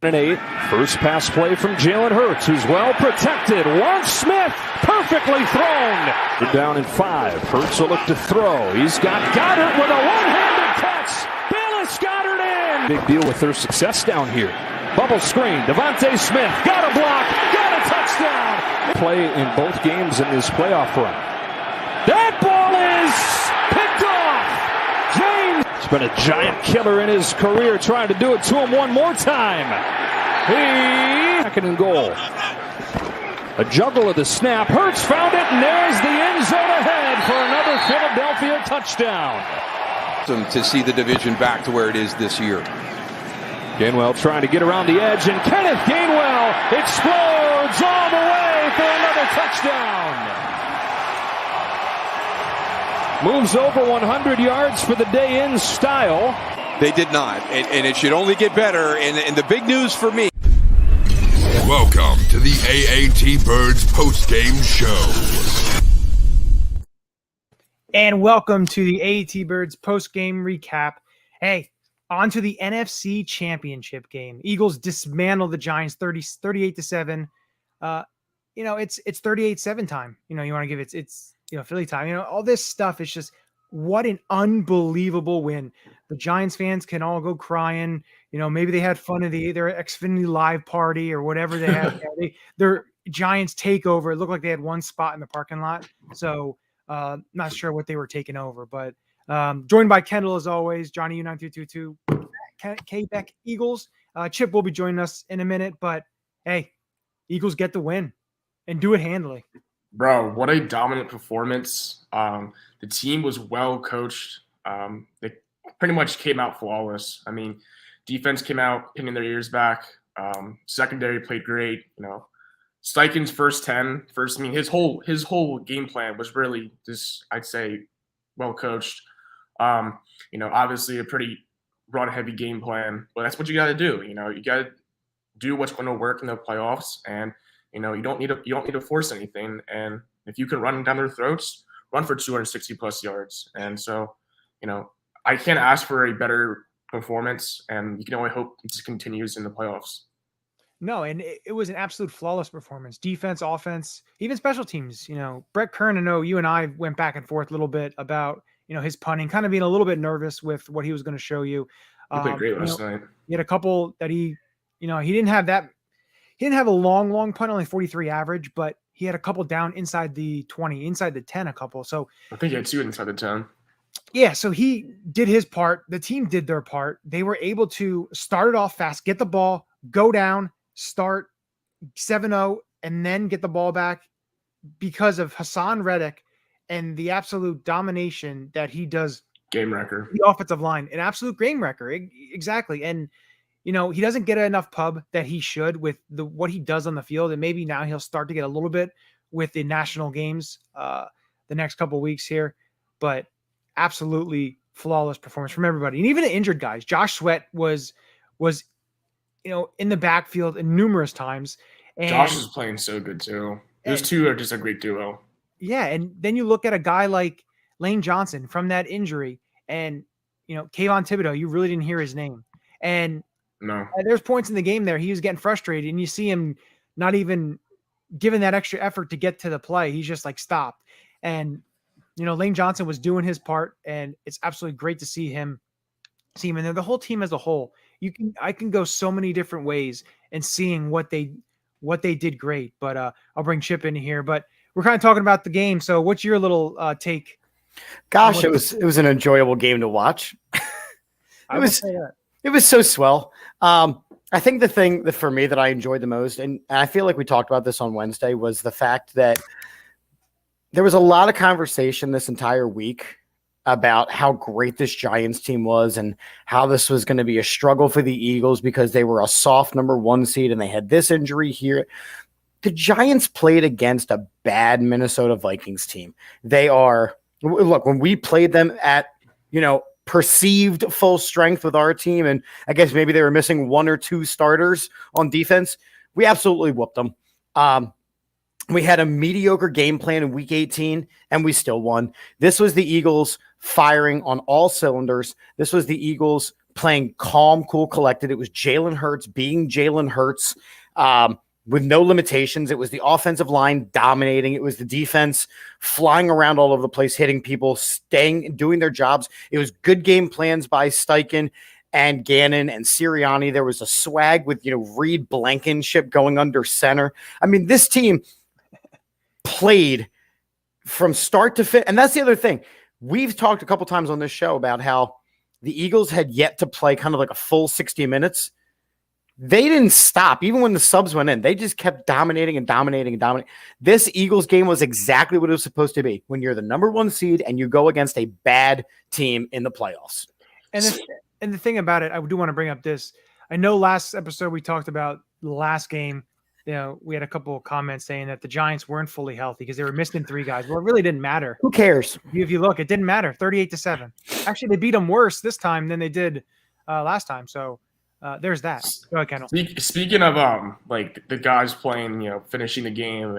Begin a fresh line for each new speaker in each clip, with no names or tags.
And 8. First pass play from Jalen Hurts, who's well protected. Warren Smith, perfectly thrown. They're down in 5. Hurts will look to throw. He's got Goddard with a one-handed catch. Bayless Goddard in. Big deal with their success down here. Bubble screen. Devontae Smith got a block, got a touchdown. Play in both games in this playoff run. That ball is picked off. James. It's been a giant killer in his career, trying to do it to him one more time. Second and goal. A juggle of the snap. Hurts found it, and there's the end zone ahead for another Philadelphia touchdown.
To see the division back to where it is this year.
Gainwell trying to get around the edge, and Kenneth Gainwell explodes all the way for another touchdown. Moves over 100 yards for the day in style.
They did not, and it should only get better. And the big news for me.
Welcome to the AATBirds postgame show.
And welcome to the AATBirds postgame recap. Hey, on to the NFC Championship game. Eagles dismantle the Giants 38-7. It's 38-7 time. You want to give it's Philly time. All this stuff is just what an unbelievable win. The Giants fans can all go crying. Maybe they had fun at their Xfinity Live party or whatever they had. Their Giants takeover. It looked like they had one spot in the parking lot. So not sure what they were taking over, but joined by Kendall as always, Johnny U9322, K-Beck Eagles. Chip will be joining us in a minute, but hey, Eagles get the win and do it handily.
Bro, what a dominant performance. The team was well coached. They pretty much came out flawless. I mean, defense came out pinning their ears back. Secondary played great. Steichen's first 10, his whole game plan was really just, I'd say, well coached. Obviously a pretty run heavy game plan, but that's what you got to do. You got to do what's going to work in the playoffs, and you don't need to force anything. And if you can run down their throats, run for 260 plus yards. And so, I can't ask for a better performance, and you can only hope it continues in the playoffs.
No, and it was an absolute flawless performance. Defense, offense, even special teams. Brett Kern, I know you and I went back and forth a little bit about, his punting, kind of being a little bit nervous with what he was going to show you.
He played great last night.
He had a couple that he didn't have that. He didn't have a long punt, only 43 average, but he had a couple down inside the 20, inside the 10, a couple. So
I think he had 2 inside the 10.
Yeah, so he did his part. The team did their part. They were able to start it off fast, get the ball, go down, start 7-0, and then get the ball back because of Hassan Reddick and the absolute domination that he does.
Game wrecker.
The offensive line, an absolute game wrecker. Exactly. And, he doesn't get enough pub that he should with what he does on the field. And maybe now he'll start to get a little bit with the national games the next couple of weeks here. But absolutely flawless performance from everybody. And even the injured guys. Josh Sweat was in the backfield numerous times. And
Josh is playing so good too. Those two are just a great duo.
Yeah, and then you look at a guy like Lane Johnson from that injury, and Kayvon Thibodeau, you really didn't hear his name. And
no,
there's points in the game there he was getting frustrated, and you see him not even giving that extra effort to get to the play. He's just like stopped. And Lane Johnson was doing his part, and it's absolutely great to see him. And then the whole team as a whole. I can go so many different ways and seeing what they did great. But I'll bring Chip in here. But we're kind of talking about the game. So what's your little take?
Gosh, it was an enjoyable game to watch. It was so swell. I think the thing that for me that I enjoyed the most, and I feel like we talked about this on Wednesday, was the fact that there was a lot of conversation this entire week about how great this Giants team was and how this was going to be a struggle for the Eagles because they were a soft number 1 seed and they had this injury here. The Giants played against a bad Minnesota Vikings team. When we played them at, perceived full strength with our team, and I guess maybe they were missing 1 or 2 starters on defense, we absolutely whooped them. We had a mediocre game plan in week 18, and we still won. This was the Eagles firing on all cylinders. This was the Eagles playing calm, cool, collected. It was Jalen Hurts being Jalen Hurts with no limitations. It was the offensive line dominating. It was the defense flying around all over the place, hitting people, doing their jobs. It was good game plans by Steichen and Gannon and Sirianni. There was a swag with, Reed Blankenship going under center. I mean, this team played from start to finish. And that's the other thing. We've talked a couple times on this show about how the Eagles had yet to play kind of like a full 60 minutes. They didn't stop. Even when the subs went in, they just kept dominating and dominating and dominating. This Eagles game was exactly what it was supposed to be when you're the number 1 seed and you go against a bad team in the playoffs.
And the thing about it, I do want to bring up this. I know last episode we talked about the last game. We had a couple of comments saying that the Giants weren't fully healthy because they were missing 3 guys. Well, it really didn't matter.
Who cares?
If you look, it didn't matter. 38-7. Actually, they beat them worse this time than they did last time. So there's that. Go ahead, Kendall.
Speaking of like the guys playing, finishing the game,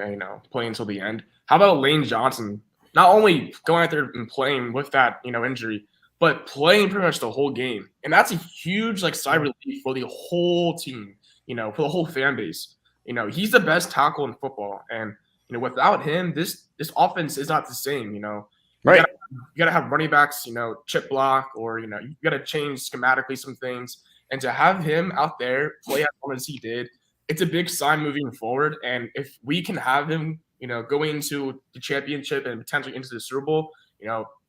playing until the end. How about Lane Johnson? Not only going out there and playing with that, injury, but playing pretty much the whole game. And that's a huge sigh of relief for the whole team, for the whole fan base. He's the best tackle in football. And, without him, this offense is not the same,
Right.
You gotta have running backs, chip block, or, you gotta change schematically some things. And to have him out there play as long as he did, it's a big sign moving forward. And if we can have him, going into the championship and potentially into the Super Bowl,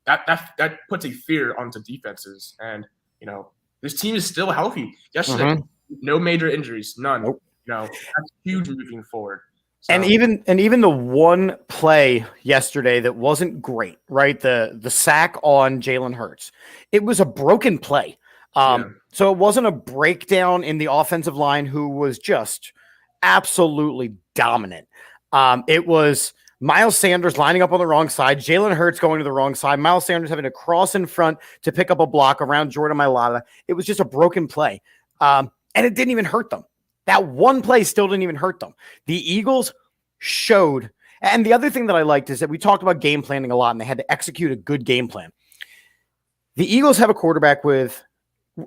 that puts a fear onto defenses. And, this team is still healthy. Yesterday, no major injuries, none.
Nope.
That's huge moving forward. So,
And even the one play yesterday that wasn't great, right? The sack on Jalen Hurts. It was a broken play. So it wasn't a breakdown in the offensive line who was just absolutely dominant. It was Miles Sanders lining up on the wrong side, Jalen Hurts going to the wrong side, Miles Sanders having to cross in front to pick up a block around Jordan Mailata. It was just a broken play. And it didn't even hurt them. That one play still didn't even hurt them. The Eagles showed. And the other thing that I liked is that we talked about game planning a lot, and they had to execute a good game plan. The Eagles have a quarterback with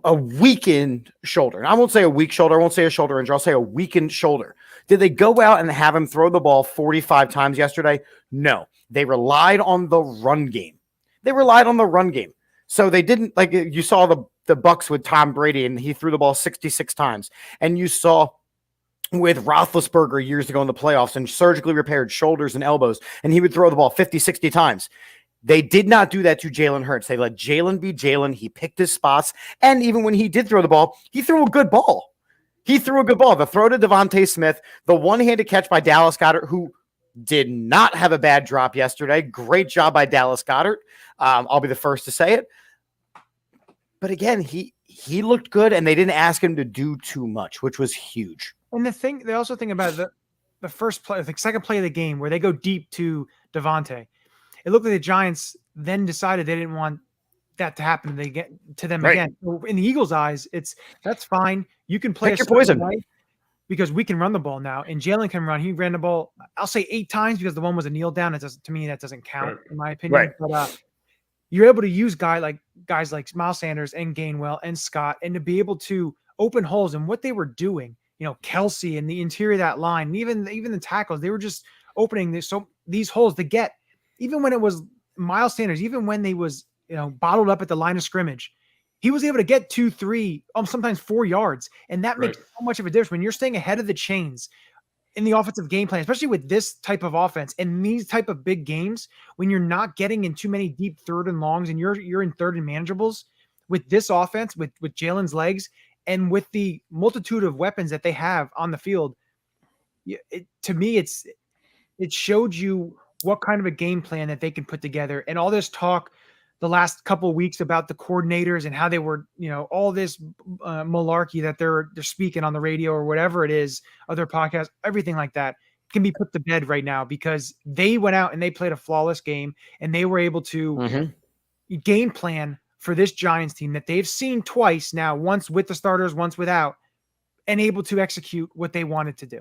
a weakened shoulder. And I won't say a weak shoulder. I won't say a shoulder injury. I'll say a weakened shoulder. Did they go out and have him throw the ball 45 times yesterday? No. They relied on the run game. So they didn't, like you saw the Bucs with Tom Brady, and he threw the ball 66 times. And you saw with Roethlisberger years ago in the playoffs and surgically repaired shoulders and elbows, and he would throw the ball 50, 60 times. They did not do that to Jalen Hurts. They let Jalen be Jalen. He picked his spots. And even when he did throw the ball, he threw a good ball. The throw to Devontae Smith, the one-handed catch by Dallas Goedert, who did not have a bad drop yesterday. Great job by Dallas Goedert. I'll be the first to say it. But again, he looked good, and they didn't ask him to do too much, which was huge.
And they also think about the first play, the second play of the game where they go deep to Devontae. It looked like the Giants then decided they didn't want that to happen to them again. In the Eagles' eyes, that's fine. You can play
Pick your poison
because we can run the ball now, and Jalen can run. He ran the ball, I'll say 8 times because the one was a kneel down. To me, that doesn't count in my opinion.
Right.
But you're able to use guys like Miles Sanders and Gainwell and Scott, and to be able to open holes. And what they were doing, Kelsey and the interior of that line, and even the tackles, they were just opening these holes to get. Even when it was Miles Sanders, even when they was bottled up at the line of scrimmage, he was able to get 2, 3, sometimes 4 yards, and that makes so much of a difference when you're staying ahead of the chains in the offensive game plan, especially with this type of offense and these type of big games. When you're not getting in too many deep third and longs, and you're in third and manageables with this offense, with Jalen's legs, and with the multitude of weapons that they have on the field, to me, it showed you what kind of a game plan that they can put together. And all this talk the last couple of weeks about the coordinators and how they were, all this malarkey that they're speaking on the radio or whatever it is, other podcasts, everything like that can be put to bed right now, because they went out and they played a flawless game, and they were able to game plan for this Giants team that they've seen twice now, once with the starters, once without, and able to execute what they wanted to do.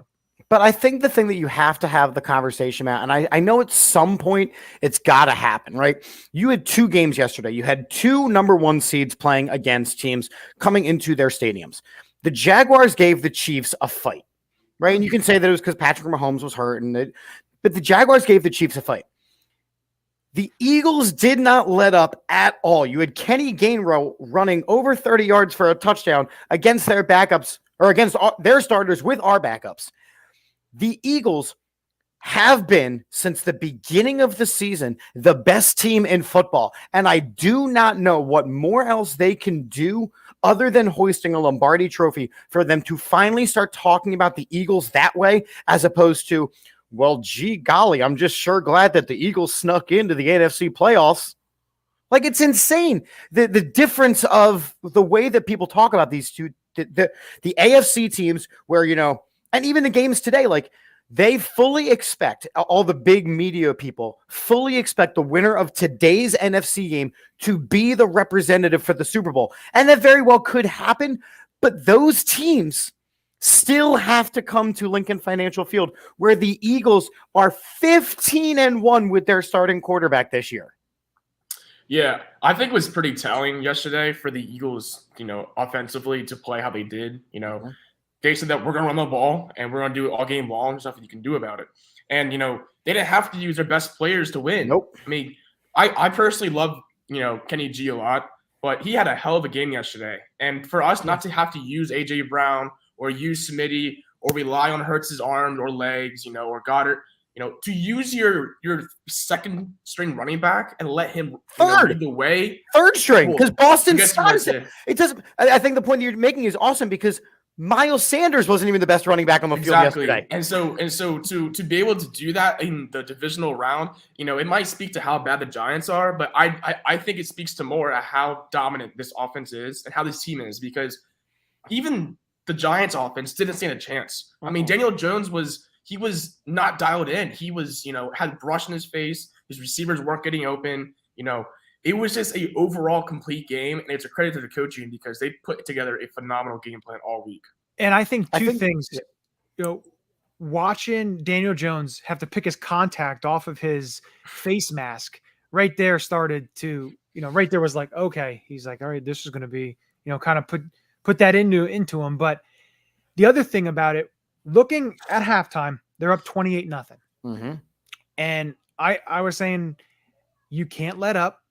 But I think the thing that you have to have the conversation about, and I know at some point it's got to happen, right? You had 2 games yesterday. You had 2 number 1 seeds playing against teams coming into their stadiums. The Jaguars gave the Chiefs a fight, right? And you can say that it was because Patrick Mahomes was hurt, but the Jaguars gave the Chiefs a fight. The Eagles did not let up at all. You had Kenny Gainwell running over 30 yards for a touchdown against their backups, or against their starters with our backups. The Eagles have been, since the beginning of the season, the best team in football. And I do not know what more else they can do other than hoisting a Lombardi trophy for them to finally start talking about the Eagles that way, as opposed to, well, gee golly, I'm just sure glad that the Eagles snuck into the NFC playoffs. Like, it's insane. The difference of the way that people talk about these two, the AFC teams where, and even the games today, like, they fully expect, all the big media people fully expect the winner of today's NFC game to be the representative for the Super Bowl. And that very well could happen, but those teams still have to come to Lincoln Financial Field, where the Eagles are 15-1 with their starting quarterback this year.
Yeah, I think it was pretty telling yesterday for the Eagles, offensively to play how they did. They said that we're going to run the ball and we're going to do it all game long, and stuff that you can do about it. And, they didn't have to use their best players to win.
Nope.
I mean, I personally love, Kenny G a lot, but he had a hell of a game yesterday. And for us not to have to use A.J. Brown or use Smitty or rely on Hurts's arms or legs, or Goddard, to use your second string running back and let him lead the way.
Third string, because Boston starts
it.
It doesn't. I think the point that you're making is awesome, because Miles Sanders wasn't even the best running back on the field yesterday.
And so to be able to do that in the divisional round, it might speak to how bad the Giants are, but I think it speaks to more at how dominant this offense is and how this team is, because even the Giants offense didn't stand a chance. I mean, Daniel Jones was not dialed in. He was, had brush in his face. His receivers weren't getting open. It was just a overall complete game, and it's a credit to the coaching because they put together a phenomenal game plan all week.
And I think two things, watching Daniel Jones have to pick his contact off of his face mask right there started to, right there was like, okay, he's like, all right, this is going to be, kind of put that into him. But the other thing about it, looking at halftime, they're up 28-0.
Mm-hmm.
And I was saying, you can't let up.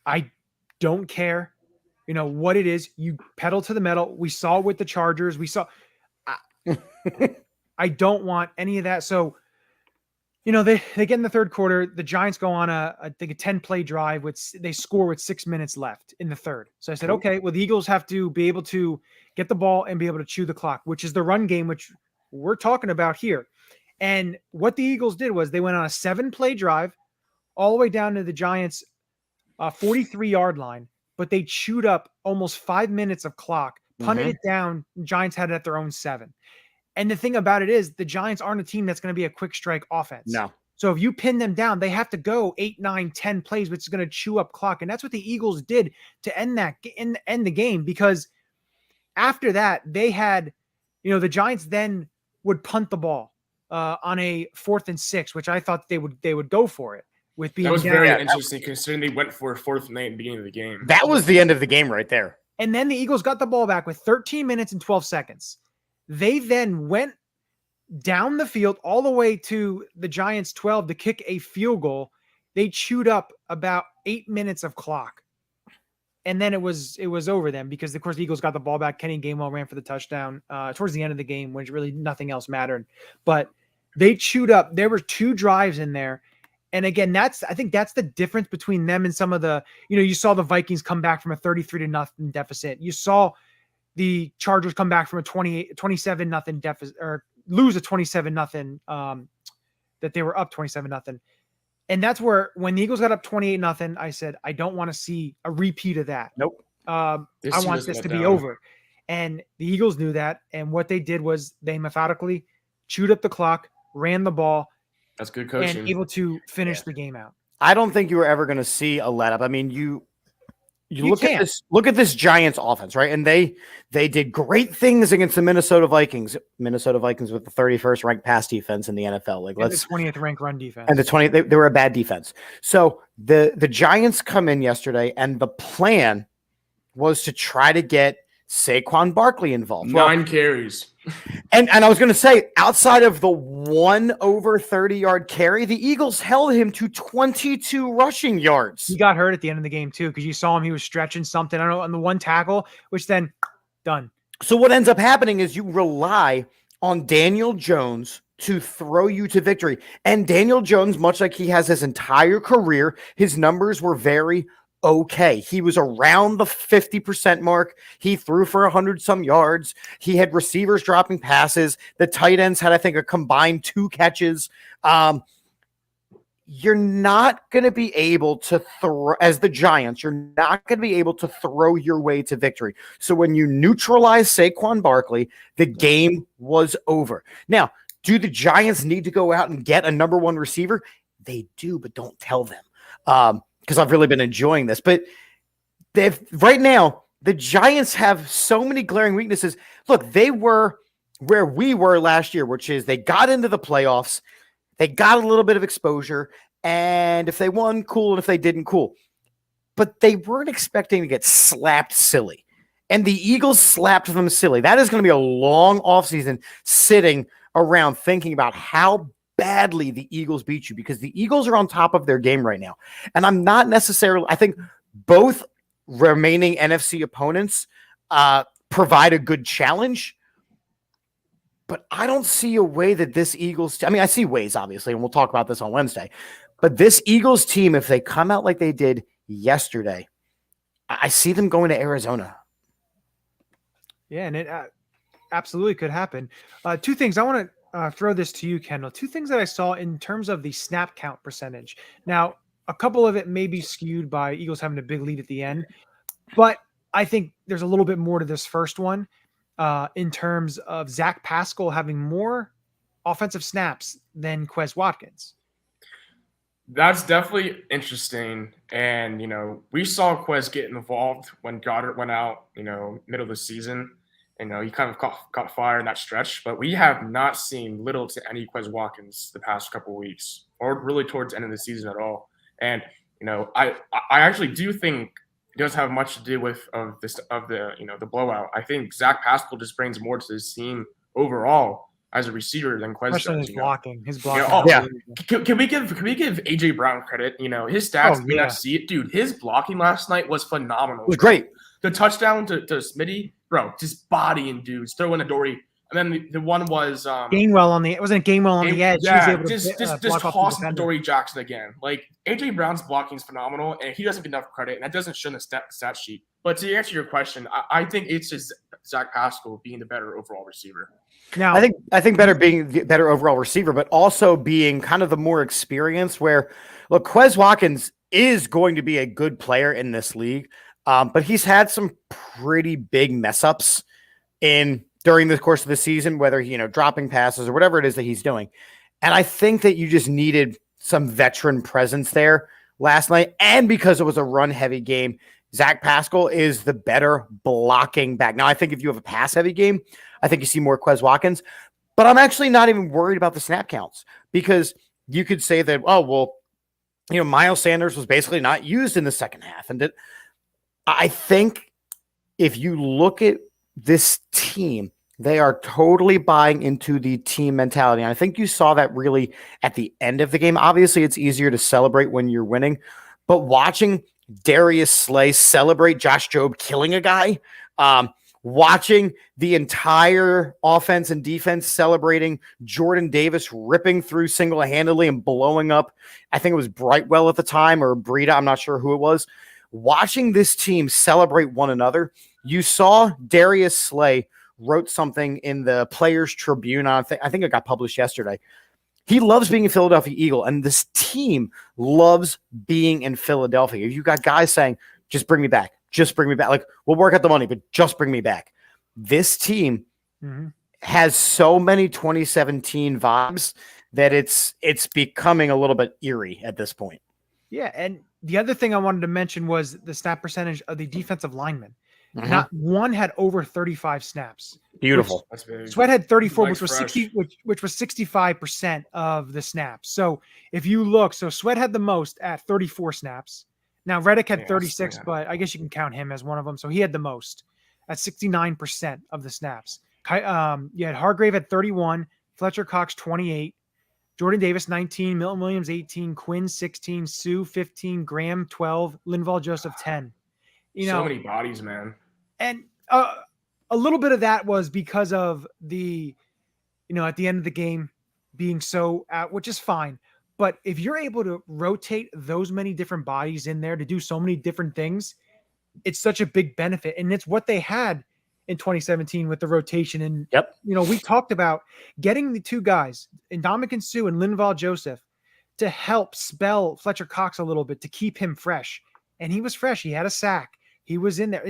I don't care, what it is. You pedal to the metal. We saw it with the Chargers. I don't want any of that. So, they get in the third quarter. The Giants go on I think a 10-play drive. They score with 6 minutes left in the third. So I said, okay, well, the Eagles have to be able to get the ball and be able to chew the clock, which is the run game, which we're talking about here. And what the Eagles did was they went on a 7-play drive all the way down to the Giants' 43-yard line, but they chewed up almost 5 minutes of clock, punted it down. Giants had it at their own 7. And the thing about it is the Giants aren't a team that's going to be a quick strike offense.
No.
So if you pin them down, they have to go 8, 9, 10 plays, which is going to chew up clock. And that's what the Eagles did to end the game, because after that, they had, the Giants then would punt the ball on a 4th and 6, which I thought they would go for it.
That was very interesting, considering they went for a 4th and 8 at the beginning of the game.
That was the end of the game right there.
And then the Eagles got the ball back with 13 minutes and 12 seconds. They then went down the field all the way to the Giants' 12 to kick a field goal. They chewed up about 8 minutes of clock. And then it was over then, because, of course, the Eagles got the ball back. Kenny Gainwell ran for the touchdown towards the end of the game, when really nothing else mattered. But they chewed up. There were 2 drives in there. And again, I think that's the difference between them and some of the, you saw the Vikings come back from a 33-0 deficit. You saw the Chargers come back from a 27-0 deficit, or lose a 27-0, that they were up 27-0. And that's where, when the Eagles got up 28-0, I said, I don't want to see a repeat of that.
Nope.
I want this to be over. And the Eagles knew that. And what they did was they methodically chewed up the clock, ran the ball.
That's good coaching.
And able to finish the game out.
I don't think you were ever going to see a let up. I mean, Look at this Giants offense, right? And they did great things against the Minnesota Vikings. Minnesota Vikings with the 31st ranked pass defense in the NFL. Like,
the 20th ranked run defense.
And the 20th, they were a bad defense. So the Giants come in yesterday, and the plan was to try to get Saquon Barkley involved.
9 carries.
And I was going to say, outside of the 1 over 30-yard carry, the Eagles held him to 22 rushing yards.
He got hurt at the end of the game, too, because you saw him. He was stretching something, I don't know, on the one tackle, which then done.
So what ends up happening is you rely on Daniel Jones to throw you to victory. And Daniel Jones, much like he has his entire career, his numbers were very okay. He was around the 50% mark. He threw for 100-some yards. He had receivers dropping passes. The tight ends had, I think, a combined 2 catches. You're not going to be able to throw, as the Giants, you're not going to be able to throw your way to victory. So when you neutralize Saquon Barkley, the game was over. Now, do the Giants need to go out and get a number 1 receiver? They do, but don't tell them. Because I've really been enjoying this. But right now, the Giants have so many glaring weaknesses. Look, they were where we were last year, which is they got into the playoffs, they got a little bit of exposure, and if they won, cool, and if they didn't, cool. But they weren't expecting to get slapped silly. And the Eagles slapped them silly. That is going to be a long offseason sitting around thinking about how badly the Eagles beat you, because the Eagles are on top of their game right now. And I'm not necessarily, I think both remaining NFC opponents provide a good challenge, but I don't see a way that this Eagles, I see ways, obviously, and we'll talk about this on Wednesday, but this Eagles team, if they come out like they did yesterday, I see them going to Arizona.
Yeah, and it absolutely could happen. 2 things I want to throw this to you, Kendall. 2 things that I saw in terms of the snap count percentage. Now, a couple of it may be skewed by Eagles having a big lead at the end, but I think there's a little bit more to this first one in terms of Zach Pascal having more offensive snaps than Quez Watkins.
That's definitely interesting. And, we saw Quez get involved when Goddard went out, middle of the season. He kind of caught fire in that stretch, but we have not seen little to any Quez Watkins the past couple of weeks, or really towards the end of the season at all. And I actually do think it does have much to do with the blowout. I think Zach Pascal just brings more to this team overall as a receiver than Quez does.
His blocking.
Can we give AJ Brown credit? His stats. We not see it, dude. His blocking last night was phenomenal.
It was great.
The touchdown to Smitty, bro, just bodying dudes, throwing a Dory. And then the one was
Gainwell on the edge.
Yeah, just tossing Dory Jackson again. Like, AJ Brown's blocking is phenomenal, and he doesn't get enough credit, and that doesn't show in the stat sheet. But to answer your question, I think it's just Zach Pascal being the better overall receiver.
Now,
I think better being the better overall receiver, but also being kind of the more experienced. Where, look, Quez Watkins is going to be a good player in this league. But he's had some pretty big mess ups during the course of the season, whether dropping passes or whatever it is that he's doing. And I think that you just needed some veteran presence there last night. And because it was a run heavy game, Zach Pascal is the better blocking back. Now, I think if you have a pass heavy game, I think you see more Quez Watkins, but I'm actually not even worried about the snap counts, because you could say that, Miles Sanders was basically not used in the second half. And I think if you look at this team, they are totally buying into the team mentality. And I think you saw that really at the end of the game. Obviously, it's easier to celebrate when you're winning, but watching Darius Slay celebrate Josh Jobe killing a guy, watching the entire offense and defense celebrating Jordan Davis ripping through single-handedly and blowing up, I think it was Brightwell at the time, or Breida, I'm not sure who it was. Watching this team celebrate one another, you saw Darius Slay wrote something in the Players Tribune. I think it got published yesterday. He loves being a Philadelphia Eagle, and this team loves being in Philadelphia. You got guys saying, just bring me back. Just bring me back. Like, we'll work out the money, but just bring me back. This team has so many 2017 vibes that it's becoming a little bit eerie at this point.
Yeah, and the other thing I wanted to mention was the snap percentage of the defensive linemen.
Mhm.
Not one had over 35 snaps.
Beautiful.
That's big.
Sweat had 34,
Legs
which was
fresh.
60, which was 65% of the snaps. So if you look, so Sweat had the most at 34 snaps. Now Reddick had
Yeah,
36,
yeah.
but I guess you can count him as one of them. So he had the most at 69% of the snaps. You had Hargrave at 31, Fletcher Cox 28, Jordan Davis 19, Milton Williams 18, Quinn 16, Sue 15, Graham 12, Linval Joseph 10.
So many bodies, man.
And a little bit of that was because of the, at the end of the game being so out, which is fine. But if you're able to rotate those many different bodies in there to do so many different things, it's such a big benefit. And it's what they had in 2017 with the rotation. And,
Yep.
We talked about getting the two guys, Ndamukong Suh and Linval Joseph, to help spell Fletcher Cox a little bit, to keep him fresh. And he was fresh. He had a sack. He was in there.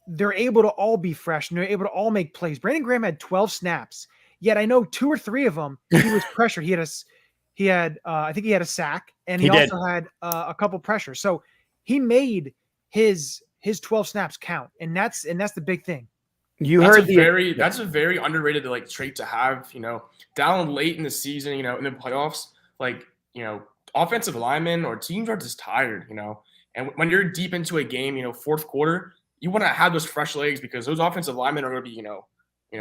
They're able to all be fresh and they're able to all make plays. Brandon Graham had 12 snaps, yet I know 2 or 3 of them he was pressured. I think he had a sack, and he also had a couple pressures. So he made his 12 snaps count, and that's the big thing.
That's a very underrated trait to have. Down late in the season, in the playoffs, offensive linemen or teams are just tired. And when you're deep into a game, fourth quarter, you want to have those fresh legs because those offensive linemen are going to be,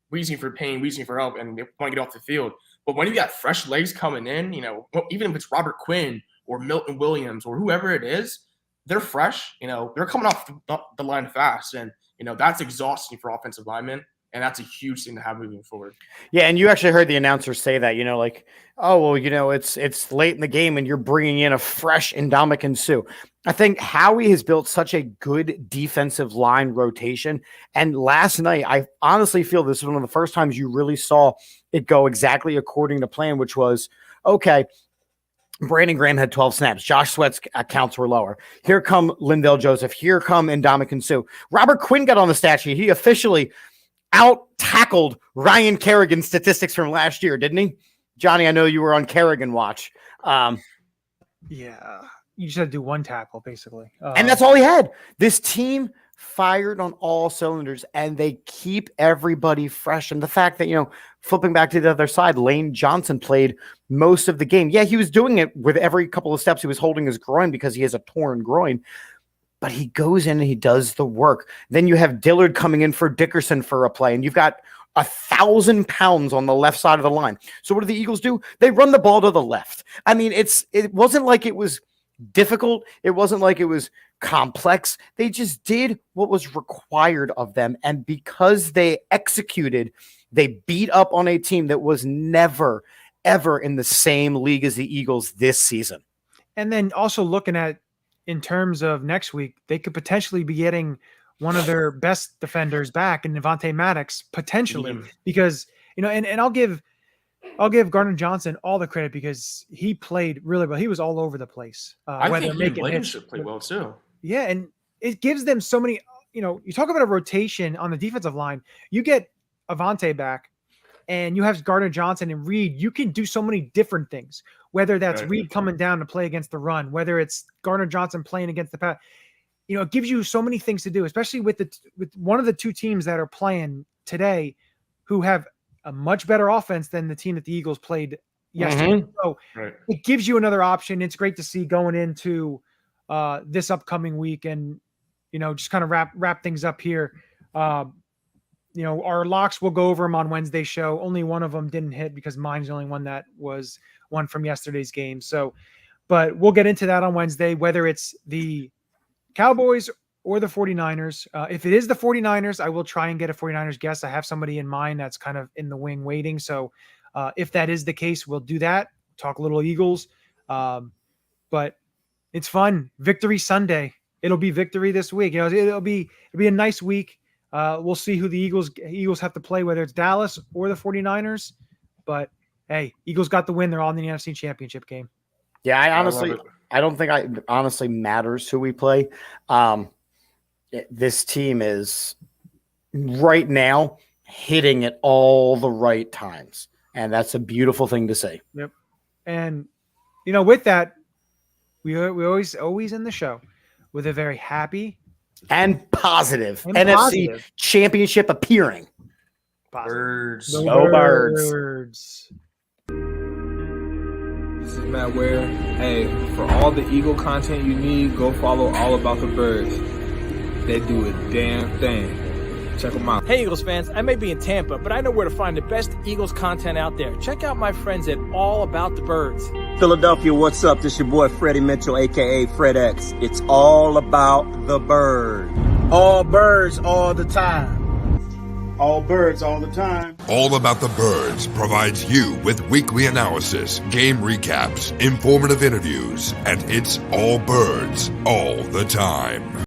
wheezing for pain, wheezing for help, and they want to get off the field. But when you got fresh legs coming in, even if it's Robert Quinn or Milton Williams or whoever it is, they're fresh. They're coming off the line fast, and that's exhausting for offensive linemen. And that's a huge thing to have moving forward.
Yeah, and you actually heard the announcer say that, it's late in the game and you're bringing in a fresh Ndamukong Suh. I think Howie has built such a good defensive line rotation. And last night, I honestly feel this is one of the first times you really saw it go exactly according to plan, which was, okay, Brandon Graham had 12 snaps. Josh Sweat's counts were lower. Here come Linval Joseph. Here come Ndamukong Suh. Robert Quinn got on the stat sheet. He officially out-tackled Ryan Kerrigan's statistics from last year, didn't he? Johnny, I know you were on Kerrigan watch.
Yeah, you just had to do one tackle, basically.
And that's all he had. This team fired on all cylinders, and they keep everybody fresh. And the fact that, flipping back to the other side, Lane Johnson played most of the game. Yeah, he was doing it with every couple of steps. He was holding his groin because he has a torn groin. But he goes in and he does the work. Then you have Dillard coming in for Dickerson for a play, and you've got 1,000 pounds on the left side of the line. So what do the Eagles do? They run the ball to the left. I mean, it wasn't like it was difficult. It wasn't like it was complex. They just did what was required of them. And because they executed, they beat up on a team that was never, ever in the same league as the Eagles this season.
And then also looking at, in terms of next week, they could potentially be getting one of their best defenders back in Devontae Maddox, potentially, because, and I'll give Gardner Johnson all the credit because he played really well. He was all over the place.
I think Williams should play well too.
Yeah. And it gives them so many, you talk about a rotation on the defensive line, you get Avante back and you have Gardner Johnson and Reed. You can do so many different things, whether that's Reed coming down to play against the run, whether it's Gardner Johnson playing against the pass. It gives you so many things to do, especially with one of the two teams that are playing today who have a much better offense than the team that the Eagles played yesterday. Mm-hmm. So it gives you another option. It's great to see going into this upcoming week and, just kind of wrap things up here. Our locks, we'll go over them on Wednesday's show. Only one of them didn't hit because mine's the only one that was one from yesterday's game. So, but we'll get into that on Wednesday, whether it's the Cowboys or the 49ers. If it is the 49ers, I will try and get a 49ers guest. I have somebody in mind that's kind of in the wing waiting. So if that is the case, we'll do that. Talk a little Eagles. But it's fun. Victory Sunday. It'll be victory this week. It'll be a nice week. We'll see who the Eagles have to play, whether it's Dallas or the 49ers. But hey, Eagles got the win. They're all in the NFC Championship game.
Yeah, I don't think it honestly matters who we play. This team is right now hitting at all the right times. And that's a beautiful thing to say.
Yep. And, with that, we always end the show with a very happy
and positive
and
NFC
positive.
Championship appearing.
Birds.
Go Birds.
Birds.
This is Matt Ware. Hey, for all the Eagle content you need, go follow All About the Birds. They do a damn thing. Check them out.
Hey, Eagles fans, I may be in Tampa, but I know where to find the best Eagles content out there. Check out my friends at All About the Birds.
Philadelphia, what's up? This your boy Freddie Mitchell, a.k.a. Fred X. It's all about the bird.
All birds all the time. All birds all the time.
All About the Birds provides you with weekly analysis, game recaps, informative interviews, and it's all birds all the time.